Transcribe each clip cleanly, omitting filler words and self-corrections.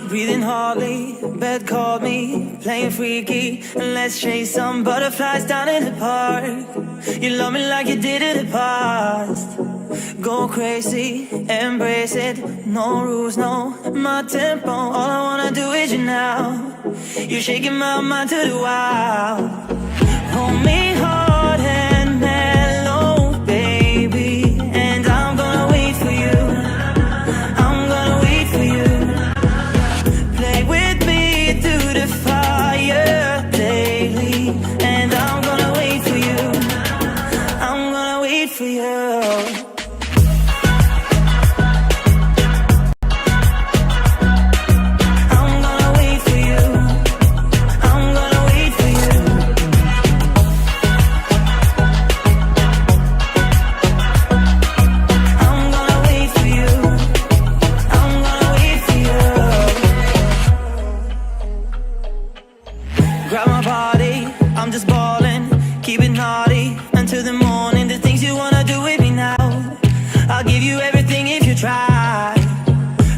Breathing hardly, bed called me, playing freaky, and let's chase some butterflies down in the park. You love me like you did in the past. Go crazy, embrace it, no rules, no, my tempo. All I wanna do is you now. You're shaking my mind to the wild. Hold me hard and mellow, baby, and I'm gonna wait for you. I'm gonna wait for you. Play with me through the fire daily, and I'm gonna wait for you. I'm gonna wait for you. Grab my body, I'm just ballin', keep it naughty until the morning. The things you wanna do with me now, I'll give you everything if you try.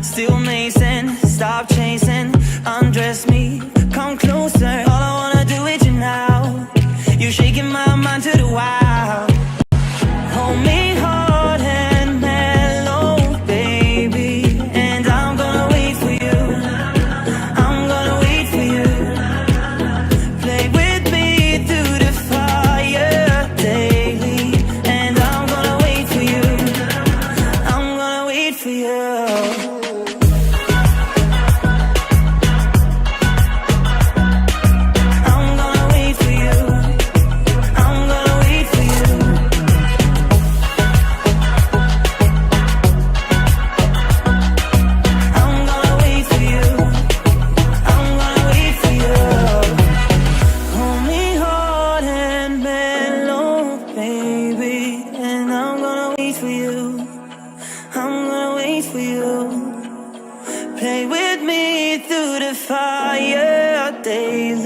Still Mason, stop chasing, undress me, come closer. All I wanna do with you now, you're shaking my mind to the wild. Hold me hard and mellow, baby, and I'm gonna wait for you. I'm gonna wait for you. Play with me through the fire daily, and I'm gonna wait for you. I'm gonna wait for you. Play with me through the fire days.